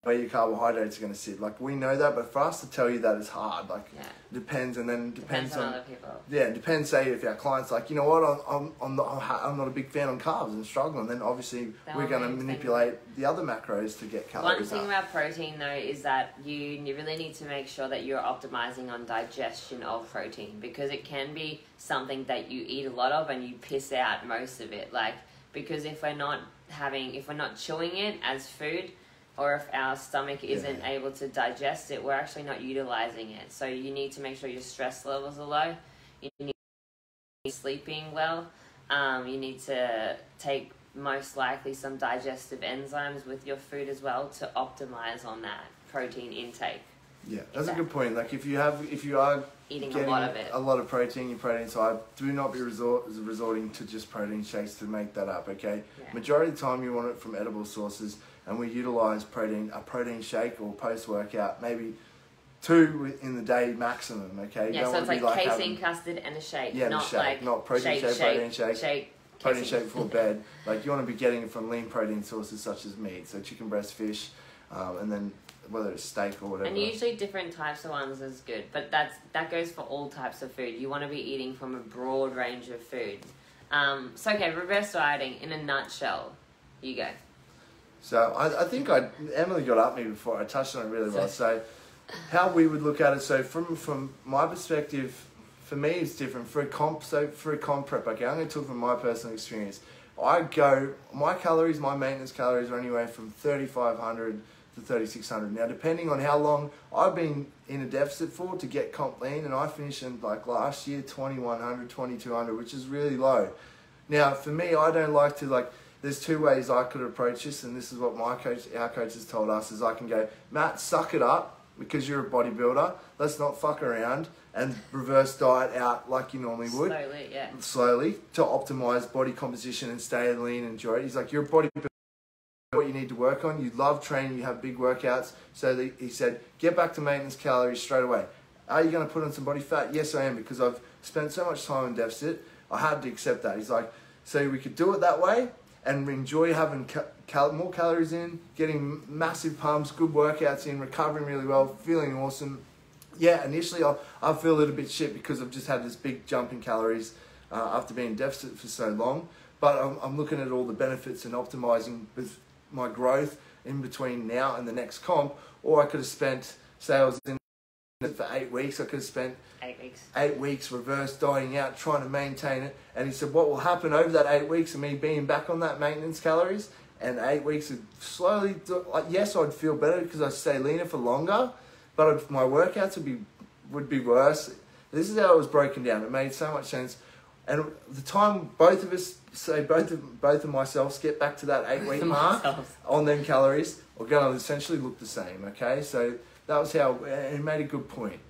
where your carbohydrates are going to sit. Like, we know that, but for us to tell you that is hard. Like, depends, and then depends on other people. Yeah, it depends. Say if our client's like, you know what, I'm not a big fan on carbs and struggling, then obviously we're going to manipulate the other macros to get calories. One thing about protein though is that you really need to make sure that you're optimizing on digestion of protein, because it can be something that you eat a lot of and you piss out most of it. Like, because if we're not chewing it as food, or if our stomach isn't able to digest it, we're actually not utilizing it. So you need to make sure your stress levels are low. You need to be sleeping well. You need to take most likely some digestive enzymes with your food as well to optimize on that protein intake. Yeah, that's a good point. Like if you are eating getting a lot of protein, your protein side, do not be resorting to just protein shakes to make that up, okay? Yeah. Majority of the time you want it from edible sources, and we utilize a protein shake or post-workout, maybe 2 in the day maximum, okay? Yeah, so it's like casein, custard and a shake. Yeah, not shake, not protein shake, protein shake. Protein shake before bed. Like, you want to be getting it from lean protein sources such as meat, so chicken breast, fish, and then whether it's steak or whatever. And usually different types of ones is good, but that goes for all types of food. You want to be eating from a broad range of food. So okay, reverse dieting in a nutshell. You go. So I think Emily got up me before. I touched on it really well. So how we would look at it. So from my perspective, for me it's different. For a comp prep, okay, I'm going to talk from my personal experience. My maintenance calories are anywhere from 3,500 to 3,600. Now, depending on how long I've been in a deficit for to get comp lean, and I finished in like last year 2,100, 2,200, which is really low. Now, for me, I don't like to there's 2 ways I could approach this, and this is what our coach has told us, is I can go, Matt, suck it up because you're a bodybuilder. Let's not fuck around and reverse diet out like you normally would. Slowly to optimize body composition and stay lean and enjoy it. He's like, you're a bodybuilder. What you need to work on. You love training, you have big workouts. So he said, get back to maintenance calories straight away. Are you going to put on some body fat? Yes, I am, because I've spent so much time in deficit. I had to accept that. He's like, so we could do it that way and enjoy having more calories in, getting massive pumps, good workouts in, recovering really well, feeling awesome. Yeah, initially I feel a little bit shit because I've just had this big jump in calories after being in deficit for so long. But I'm looking at all the benefits and optimizing with my growth in between now and the next comp, or I could have spent, say I was in for 8 weeks. I could have spent 8 weeks. 8 weeks reverse dieting out, trying to maintain it. And he said, what will happen over that 8 weeks of me being back on that maintenance calories, and 8 weeks of slowly, yes, I'd feel better because I'd stay leaner for longer, but my workouts would be worse. This is how it was broken down. It made so much sense. And the time both of us, say both of myself, get back to that 8 week mark on them calories, we're going to essentially look the same, okay? So that was how, and it made a good point.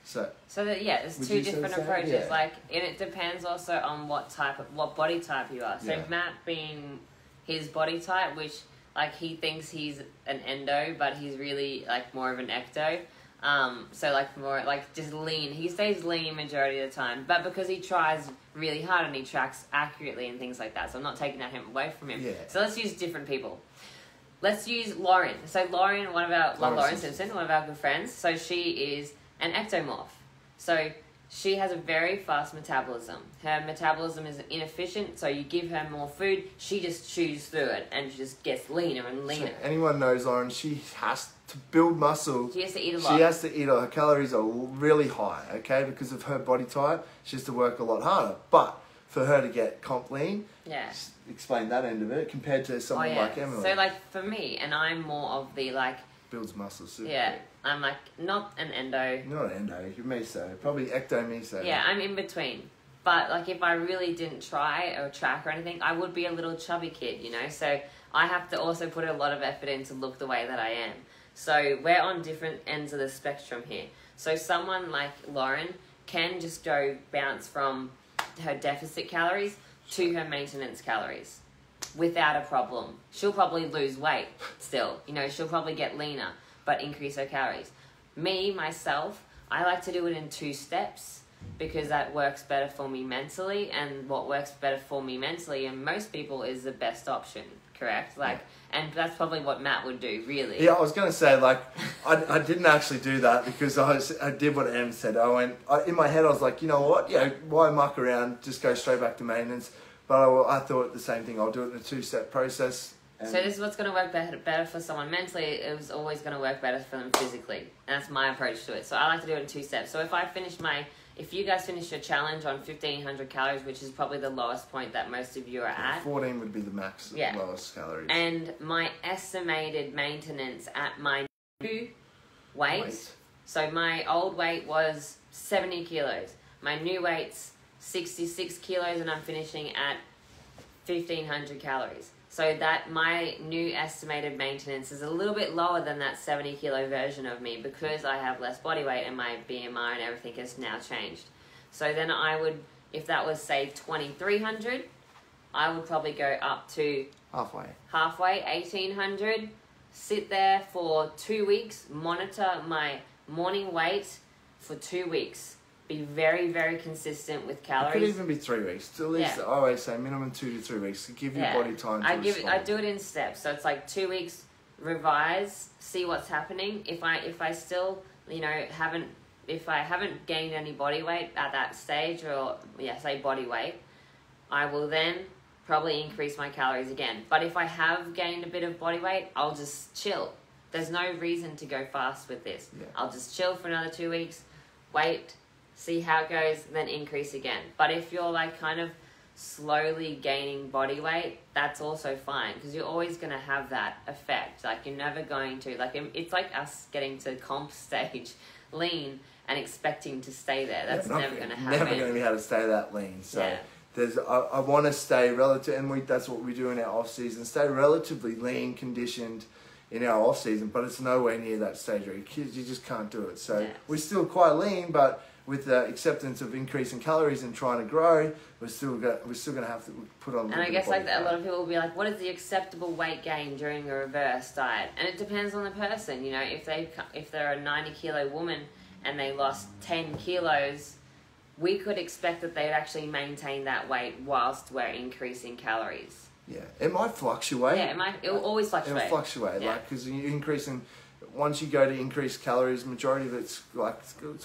So there's two different approaches. Yeah. Like, and it depends also on what body type you are. So Matt being his body type, which like he thinks he's an endo, but he's really like more of an ecto. So like more like just lean. He stays lean majority of the time, but because he tries really hard and he tracks accurately and things like that. So I'm not taking that away from him. Yeah. So let's use different people. Let's use Lauren. So Lauren, Lauren Simpson, one of our good friends. So she is an ectomorph. So she has a very fast metabolism. Her metabolism is inefficient, so you give her more food, she just chews through it and she just gets leaner and leaner. So anyone knows Lauren, she has to build muscle. She has to eat a lot. She has to eat, her calories are really high, okay, because of her body type. She has to work a lot harder. But for her to get comp lean, explain that end of it compared to someone like Emily. So like for me, and I'm more of the like... builds muscle super quick. I'm like not an endo. Not an endo, you're meso. Probably ecto-meso. Yeah, I'm in between. But like if I really didn't try or track or anything, I would be a little chubby kid, you know? So I have to also put a lot of effort in to look the way that I am. So we're on different ends of the spectrum here. So someone like Lauren can just go bounce from her deficit calories to her maintenance calories without a problem. She'll probably lose weight still. You know, she'll probably get leaner, but increase her calories. Me, myself, I like to do it in 2 steps because that works better for me mentally, and what works better for me mentally and most people is the best option, correct? Like, and that's probably what Matt would do, really. Yeah, I was going to say, like, I didn't actually do that because I did what Em said. In my head, I was like, you know what? Yeah, why muck around? Just go straight back to maintenance. But I thought the same thing. I'll do it in a 2-step process. So this is what's going to work better for someone mentally. It was always going to work better for them physically. And that's my approach to it. So I like to do it in 2 steps. So if you guys finish your challenge on 1,500 calories, which is probably the lowest point that most of you are at. 14 would be the max, lowest calories. And my estimated maintenance at my new weight. So my old weight was 70 kilos. My new weight's 66 kilos and I'm finishing at 1,500 calories. So that my new estimated maintenance is a little bit lower than that 70 kilo version of me because I have less body weight and my BMI and everything has now changed. So then I would, if that was say 2,300, I would probably go up to halfway, 1,800, sit there for 2 weeks, monitor my morning weight for 2 weeks. Be very, very consistent with calories. It could even be 3 weeks. At least I always say minimum 2 to 3 weeks to give your body time to respond. I do it in steps. So it's like 2 weeks, revise, see what's happening. If I still, if I haven't gained any body weight at that stage, or say body weight, I will then probably increase my calories again. But if I have gained a bit of body weight, I'll just chill. There's no reason to go fast with this. Yeah. I'll just chill for another 2 weeks, wait, see how it goes, then increase again. But if you're like kind of slowly gaining body weight, that's also fine because you're always going to have that effect. Like you're never going to, like it's like us getting to comp stage lean and expecting to stay there. That's never going to happen. Never going to be able to stay that lean. So I want to stay relative, and that's what we do in our off season. Stay relatively lean, conditioned in our off season, but it's nowhere near that stage where you just can't do it. So we're still quite lean, but with the acceptance of increasing calories and trying to grow, we're still going to have to put on. And I guess like a lot of people will be like, "What is the acceptable weight gain during a reverse diet?" And it depends on the person. You know, if they're a 90-kilo woman and they lost 10 kilos, we could expect that they'd actually maintain that weight whilst we're increasing calories. Yeah, it might fluctuate. Yeah, it will always fluctuate. It'll fluctuate, like because you're increasing. Once you go to increase calories, majority of it's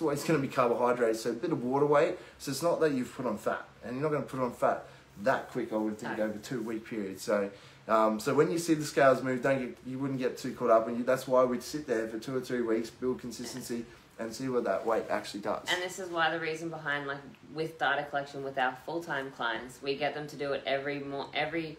always going to be carbohydrates, so a bit of water weight. So it's not that you've put on fat, and you're not going to put on fat that quick. I would think over a 2 week period. So, so when you see the scales move, you wouldn't get too caught up, and that's why we'd sit there for 2 or 3 weeks, build consistency, and see what that weight actually does. And this is why the reason behind, like, with data collection with our full-time clients, we get them to do it every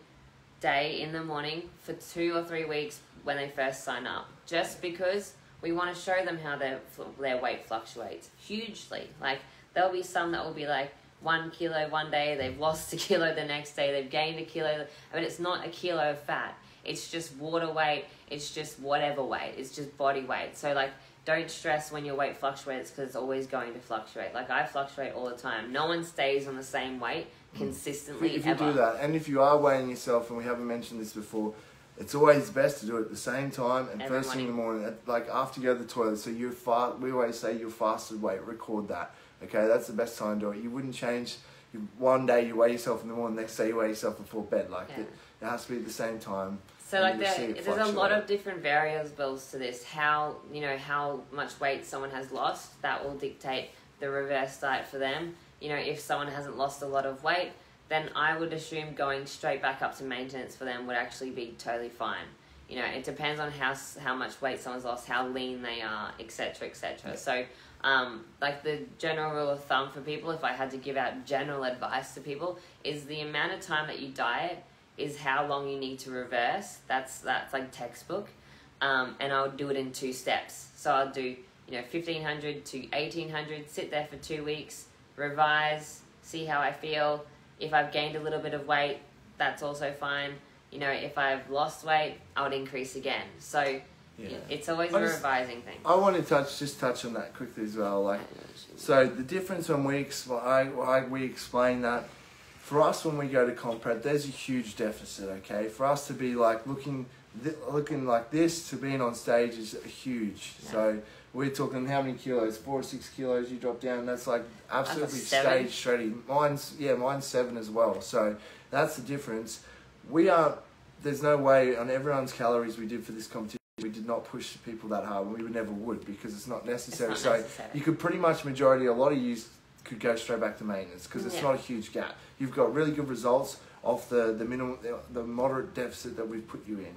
day in the morning for 2 or 3 weeks when they first sign up, just because we want to show them how their weight fluctuates hugely. Like, there'll be some that will be like 1 kilo one day, they've lost a kilo the next day, they've gained a kilo, but it's not a kilo of fat. It's just water weight, it's just whatever weight, it's just body weight. So, like, don't stress when your weight fluctuates, because it's always going to fluctuate. Like, I fluctuate all the time. No one stays on the same weight consistently if you ever. do that, and if you are weighing yourself, and we haven't mentioned this before, it's always best to do it at the same time and first thing in the morning, like after you go to the toilet. So we always say your fasted weight, record that. Okay, that's the best time to do it. You wouldn't change. One day you weigh yourself in the morning, next day you weigh yourself before bed. Like, it has to be at the same time. So, like, there's a lot of different variables to this. How much weight someone has lost, that will dictate the reverse diet for them. You know, if someone hasn't lost a lot of weight, then I would assume going straight back up to maintenance for them would actually be totally fine. You know, it depends on how much weight someone's lost, how lean they are, etc., etc. Yeah. So, like, the general rule of thumb for people, if I had to give out general advice to people, is the amount of time that you diet is how long you need to reverse. That's like textbook. And I'll do it in 2 steps. So I'll do, 1,500 to 1,800, sit there for 2 weeks, revise, see how I feel. If I've gained a little bit of weight, that's also fine. If I've lost weight, I would increase again. So it's always a revising thing. I want to touch on that quickly as well. Like, so the difference when we explain that, for us when we go to comp prep, there's a huge deficit. Okay, for us to be like looking like this to being on stage is huge. Yeah. So we're talking how many kilos? 4 or 6 kilos you drop down. That's like absolutely stage ready. Mine's 7 as well. So that's the difference. There's no way on everyone's calories we did for this competition. We did not push people that hard. We never would, because it's not necessary. You could pretty much a lot of you could go straight back to maintenance, because it's not a huge gap. You've got really good results off the minimum, the moderate deficit that we've put you in.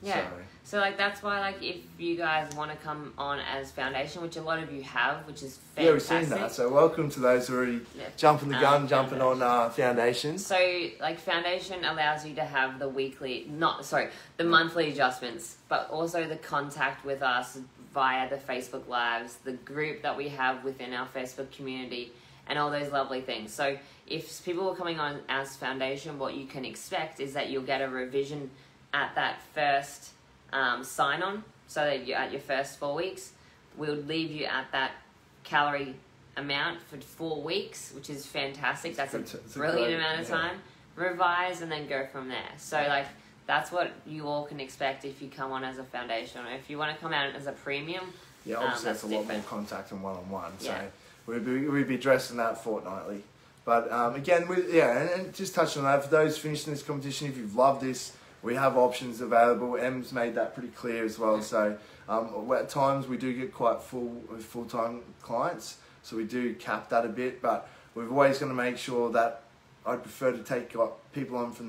Yeah. So like, that's why, like, if you guys want to come on as foundation, which a lot of you have, which is fantastic. Yeah, we've seen that. So welcome to those who are already jumping the gun, jumping on foundation. So, like, foundation allows you to have the monthly adjustments, but also the contact with us via the Facebook Lives, the group that we have within our Facebook community, and all those lovely things. So if people are coming on as foundation, what you can expect is that you'll get a revision at that first sign-on, so that you're at your first 4 weeks. We'll leave you at that calorie amount for 4 weeks, which is fantastic. That's a brilliant amount of time. Revise and then go from there. So, like, that's what you all can expect if you come on as a foundation. If you want to come out as a premium, obviously that's a lot more contact and one-on-one. So we'd be addressing that fortnightly. But again, and just touching on that, for those finishing this competition, if you've loved this, we have options available. Em's made that pretty clear as well. So at times we do get quite full-time clients, so we do cap that a bit. But we're always going to make sure that I'd prefer to take people on from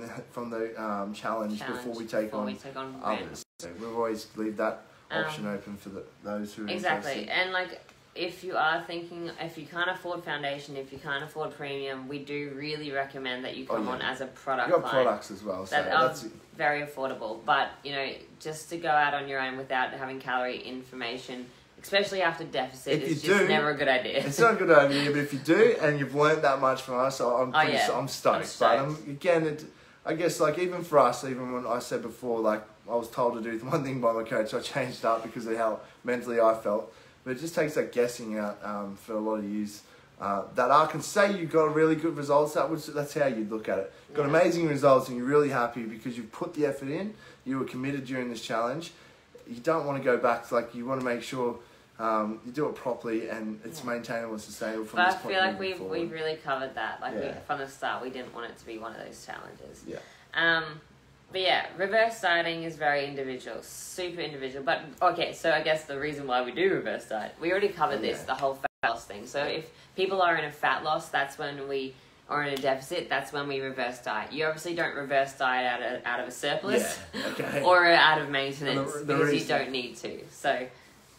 the challenge before we take on others. So we'll always leave that option open for those who are interested. And like, if you are thinking, if you can't afford foundation, if you can't afford premium, we do really recommend that you come on as a product line. You've got products as well. So that's very affordable. But, just to go out on your own without having calorie information, especially after deficit, is just never a good idea. It's not a good idea, but if you do and you've learned that much from us, I'm stoked. But again, I guess, like, even for us, even when I said before, like, I was told to do one thing by my coach, I changed it up because of how mentally I felt. But it just takes that guessing out for a lot of yous that I can say you got really good results. That's how you'd look at it. Got amazing results and you're really happy because you've put the effort in. You were committed during this challenge. You don't want to go back. You want to make sure you do it properly and it's maintainable and sustainable from this point. But I feel like we've really covered that. From the start, we didn't want it to be one of those challenges. Yeah. But yeah, reverse dieting is very individual, super individual. But okay, so I guess the reason why we do reverse diet, we already covered this, the whole fat loss thing. So if people are in a fat loss, that's when or in a deficit, that's when we reverse diet. You obviously don't reverse diet out of a surplus or out of maintenance because you don't need to. So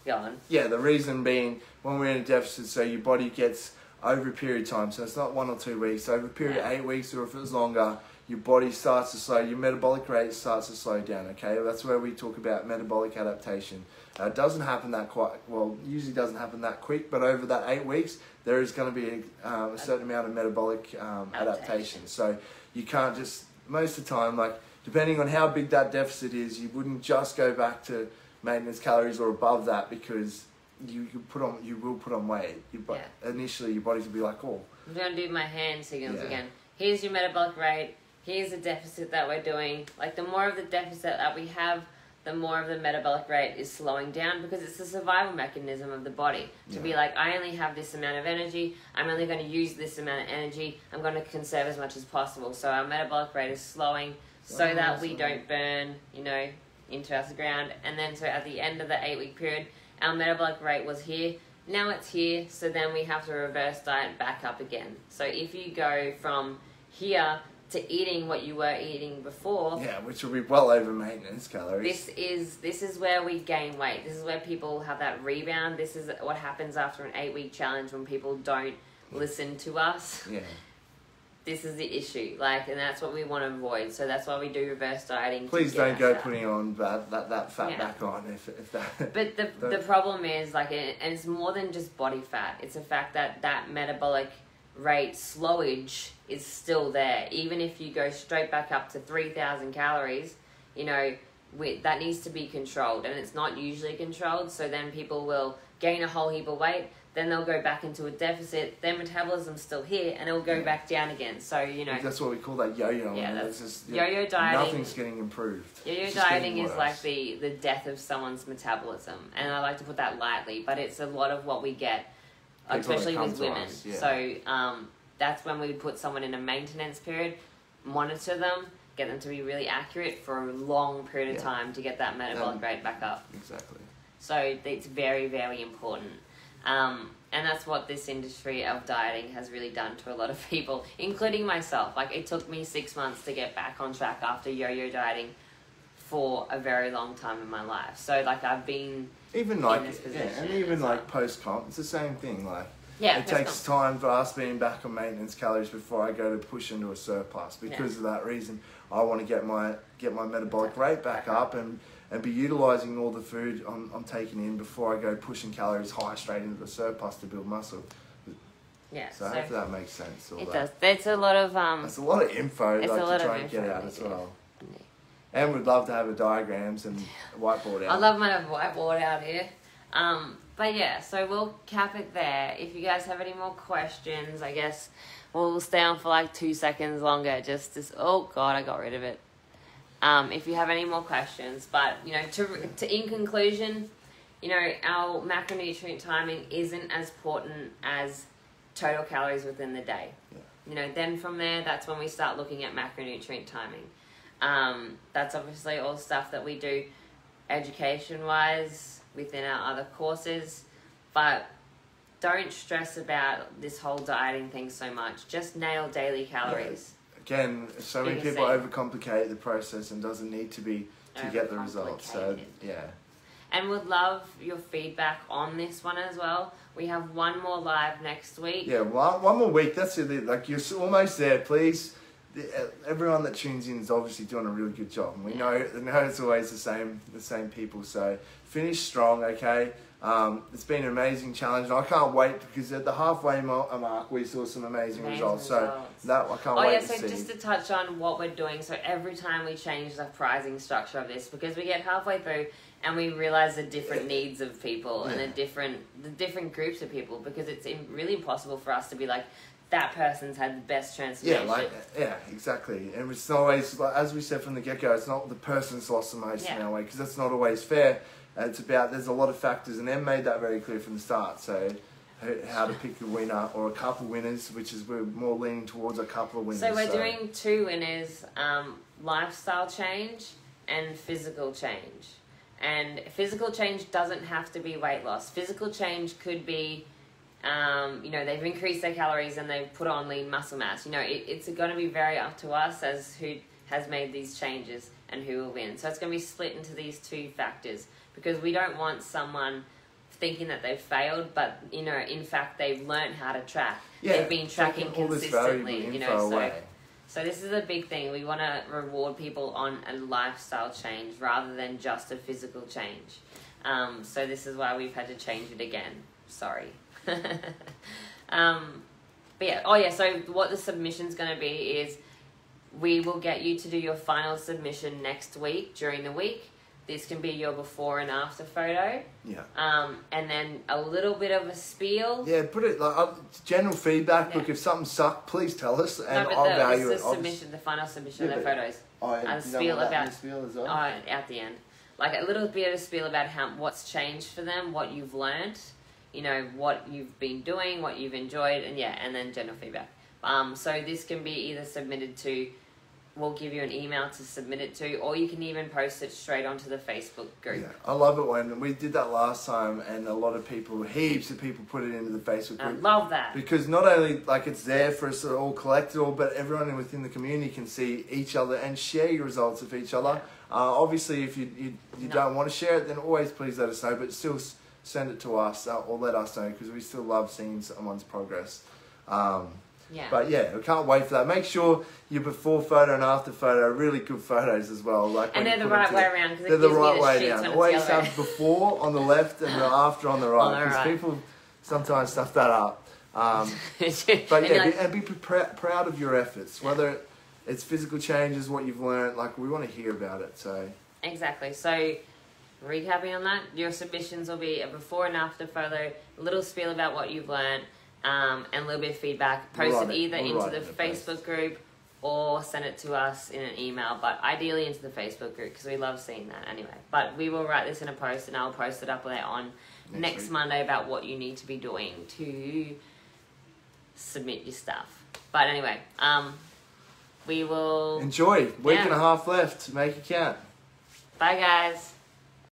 Go on. Yeah, the reason being when we're in a deficit, so your body gets over a period of time, so it's not 1 or 2 weeks, over a period of 8 weeks, or if it was longer, your body starts to slow, your metabolic rate starts to slow down, okay? That's where we talk about metabolic adaptation. It doesn't happen that usually doesn't happen that quick, but over that 8 weeks, there is going to be a certain amount of metabolic adaptation. So you can't just, most of the time, like, depending on how big that deficit is, you wouldn't just go back to maintenance calories or above that, because you will put on weight. Initially, your body will be like, oh. I'm going to do my hand signals again. Here's your metabolic rate. Here's the deficit that we're doing. Like, the more of the deficit that we have, the more of the metabolic rate is slowing down, because it's a survival mechanism of the body to be like, I only have this amount of energy. I'm only going to use this amount of energy. I'm going to conserve as much as possible. So our metabolic rate is slowing so that we don't burn, into our ground. And then so at the end of the 8-week period, our metabolic rate was here. Now it's here. So then we have to reverse diet back up again. So if you go from here to eating what you were eating before, which will be well over maintenance calories. This is where we gain weight. This is where people have that rebound. This is what happens after an 8-week challenge when people don't listen to us. Yeah. This is the issue, and that's what we want to avoid. So that's why we do reverse dieting. Please don't go putting on that fat back on if that. But the problem is and it's more than just body fat. It's the fact that metabolic rate slowage is still there. Even if you go straight back up to 3,000 calories, that needs to be controlled, and it's not usually controlled. So then people will gain a whole heap of weight, then they'll go back into a deficit, their metabolism's still here, and it'll go back down again. So, that's what we call that yo-yo. Yeah, that's just, yo-yo dieting. Nothing's getting improved. Yo-yo dieting is like the death of someone's metabolism, and I like to put that lightly, but it's a lot of what we get, especially with women. So that's when we put someone in a maintenance period, monitor them, get them to be really accurate for a long period of time to get that metabolic rate back up. Exactly. So it's very, very important. And that's what this industry of dieting has really done to a lot of people, including myself. Like, it took me 6 months to get back on track after yo-yo dieting for a very long time in my life. So, I've been in this position. And even post-comp, it's the same thing. Yeah, it takes time for us being back on maintenance calories before I go to push into a surplus. Because of that reason, I want to get my metabolic rate back up and be utilising all the food I'm taking in before I go pushing calories high straight into the surplus to build muscle. Yeah. So hopefully that makes sense. It does. It's a lot of It's a lot of info to try and get out as well. Yeah. And we'd love to have diagrams and whiteboard out. I love my whiteboard out here. But yeah, so we'll cap it there. If you guys have any more questions, I guess we'll stay on for 2 seconds longer. Oh God, I got rid of it. If you have any more questions, but in conclusion, our macronutrient timing isn't as important as total calories within the day. Then from there, that's when we start looking at macronutrient timing. That's obviously all stuff that we do education-wise within our other courses, but don't stress about this whole dieting thing so much. Just nail daily calories. Again, so many people overcomplicate the process and doesn't need to be to get the results. So and would love your feedback on this one as well. We have one more live next week. Yeah, one more week. That's it. You're almost there. Please, everyone that tunes in is obviously doing a really good job. And we know it's always the same people. So finish strong, okay? It's been an amazing challenge, and I can't wait, because at the halfway mark we saw some amazing results. So I can't wait to see. Just to touch on what we're doing, so every time we change the pricing structure of this, because we get halfway through and we realize the different needs of people and the different groups of people, because it's really impossible for us to be like, that person's had the best transformation. Exactly. And it's not always, as we said from the get-go, it's not the person's lost the most in our way, because that's not always fair. It's about, there's a lot of factors, and Em made that very clear from the start. So how to pick a winner or a couple winners, which is, we're more leaning towards a couple of winners. So we're doing 2 winners, lifestyle change and physical change. And physical change doesn't have to be weight loss. Physical change could be, they've increased their calories and they've put on lean muscle mass. It's going to be very up to us as who has made these changes and who will win. So it's going to be split into these 2 factors, because we don't want someone thinking that they've failed, but you know, in fact, they've learned how to track. Yeah, they've been tracking consistently. You know, so this is a big thing. We want to reward people on a lifestyle change rather than just a physical change. So this is why we've had to change it again. Sorry. But yeah, so what the submission's going to be is we will get you to do your final submission next week, during the week. This can be your before and after photo. Yeah. And then a little bit of a spiel. Yeah, put it like general feedback. Yeah. Look, if something sucked, please tell us, and I'll value it. The final submission of the photos. A spiel about spiel as well? At the end, like a little bit of a spiel about what's changed for them, what you've learned, you know, what you've been doing, what you've enjoyed, and then general feedback. So this can be either submitted to. We'll give you an email to submit it to, or you can even post it straight onto the Facebook group. Yeah, I love it when we did that last time, and a lot of people, heaps of people put it into the Facebook group. I love that. Because not only like it's there for us to all collect it all, but everyone within the community can see each other and share your results with each other. Yeah. Obviously, if you don't want to share it, then always please let us know, but still send it to us or let us know, because we still love seeing someone's progress. Yeah. But yeah, we can't wait for that. Make sure your before photo and after photo are really good photos as well. Like, and they're the right way around. They're the right way down. Always have before on the left and the after on the right, because people sometimes stuff that up. But yeah, be proud of your efforts, whether it's physical changes, what you've learned. Like, we want to hear about it. So exactly. So recapping on that, your submissions will be a before and after photo, a little spiel about what you've learned. And a little bit of feedback. Post it either into the Facebook group or send it to us in an email, but ideally into the Facebook group, because we love seeing that anyway. But we will write this in a post, and I'll post it up there on next Monday about what you need to be doing to submit your stuff. But anyway, we will... Enjoy. Week and a half left. Make it count. Bye, guys.